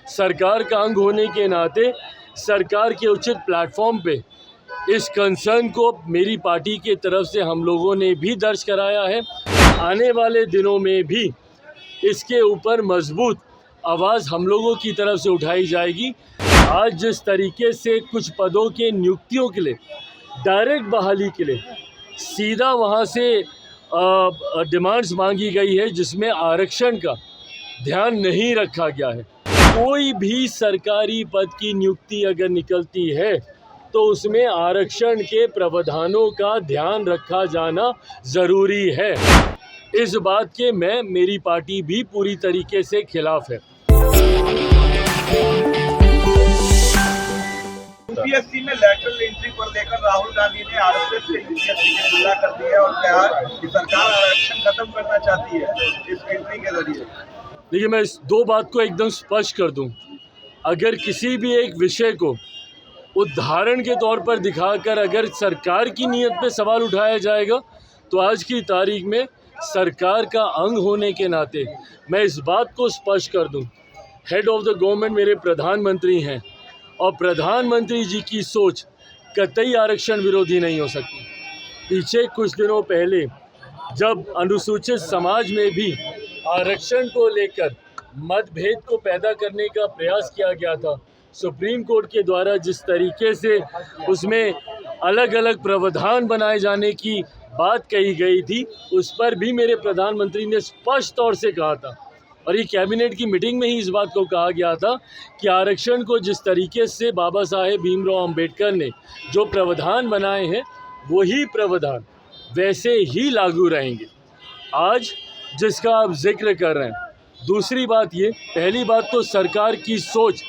सरकार का अंग होने के नाते सरकार के उचित प्लेटफॉर्म पे इस कंसर्न को मेरी पार्टी की तरफ से हम लोगों ने भी दर्ज कराया है। आने वाले दिनों में भी इसके ऊपर मजबूत आवाज़ हम लोगों की तरफ से उठाई जाएगी। आज जिस तरीके से कुछ पदों के नियुक्तियों के लिए डायरेक्ट बहाली के लिए सीधा वहाँ से डिमांड्स मांगी गई है, जिसमें आरक्षण का ध्यान नहीं रखा गया है। कोई भी सरकारी पद की नियुक्ति अगर निकलती है तो उसमें आरक्षण के प्रावधानों का ध्यान रखा जाना ज़रूरी है। इस बात के मेरी पार्टी भी पूरी तरीके से खिलाफ है। यूपीएससी में लेटरल एंट्री पर लेकर राहुल गांधी ने आरएसएस से यूपीएससी की तुलना कर दी है और कहा कि सरकार आरक्षण खत्म करना चाहती है इस एंट्री के जरिए। देखिए, मैं इस दो बात को एकदम स्पष्ट कर दूं। अगर किसी भी एक विषय को उदाहरण के तौर पर दिखाकर अगर सरकार की नीयत पे सवाल उठाया जाएगा तो आज की तारीख में सरकार का अंग होने के नाते मैं इस बात को स्पष्ट कर दूं, हेड ऑफ द गवर्नमेंट मेरे प्रधानमंत्री हैं और प्रधानमंत्री जी की सोच कतई आरक्षण विरोधी नहीं हो सकती। पीछे कुछ दिनों पहले जब अनुसूचित समाज में भी आरक्षण को लेकर मतभेद को पैदा करने का प्रयास किया गया था, सुप्रीम कोर्ट के द्वारा जिस तरीके से उसमें अलग अलग प्रावधान बनाए जाने की बात कही गई थी, उस पर भी मेरे प्रधानमंत्री ने स्पष्ट तौर से कहा था और ये कैबिनेट की मीटिंग में ही इस बात को कहा गया था कि आरक्षण को जिस तरीके से बाबा साहेब भीमराव अंबेडकर ने जो प्रावधान बनाए हैं वही प्रावधान वैसे ही लागू रहेंगे। आज जिसका आप जिक्र कर रहे हैं, दूसरी बात ये, पहली बात तो सरकार की सोच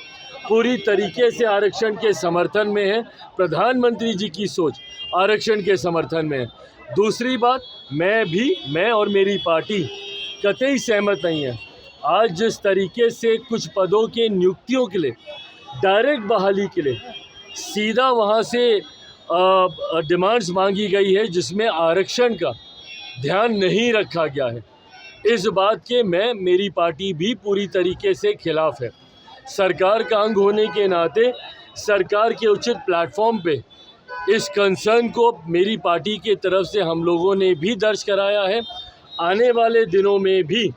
पूरी तरीके से आरक्षण के समर्थन में है, प्रधानमंत्री जी की सोच आरक्षण के समर्थन में है। दूसरी बात, मैं और मेरी पार्टी कतई सहमत नहीं है। आज जिस तरीके से कुछ पदों के नियुक्तियों के लिए डायरेक्ट बहाली के लिए सीधा वहाँ से डिमांड्स मांगी गई है, जिसमें आरक्षण का ध्यान नहीं रखा गया है। इस बात के मेरी पार्टी भी पूरी तरीके से खिलाफ है। सरकार का अंग होने के नाते सरकार के उचित प्लेटफॉर्म पे इस कंसर्न को मेरी पार्टी की तरफ से हम लोगों ने भी दर्ज कराया है। आने वाले दिनों में भी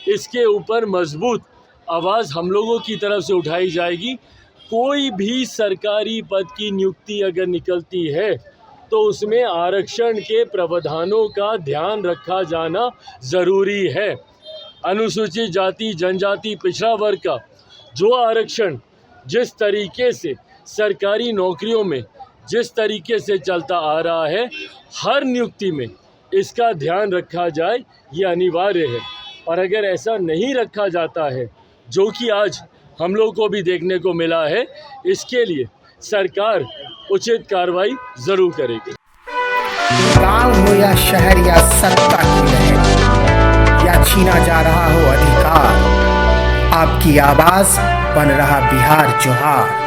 इसके ऊपर मजबूत आवाज़ हम लोगों की तरफ से उठाई जाएगी। कोई भी सरकारी पद की नियुक्ति अगर निकलती है तो उसमें आरक्षण के प्रावधानों का ध्यान रखा जाना ज़रूरी है। अनुसूचित जाति, जनजाति, पिछड़ा वर्ग का जो आरक्षण जिस तरीके से सरकारी नौकरियों में जिस तरीके से चलता आ रहा है, हर नियुक्ति में इसका ध्यान रखा जाए, ये अनिवार्य है। और अगर ऐसा नहीं रखा जाता है, जो कि आज हम लोग को भी देखने को मिला है, इसके लिए सरकार उचित कार्रवाई ज़रूर करेगी। गांव हो या शहर या सत्ता की लहर या छीना जा रहा हो अधिकार, आपकी आवाज़ बन रहा बिहार जोहार।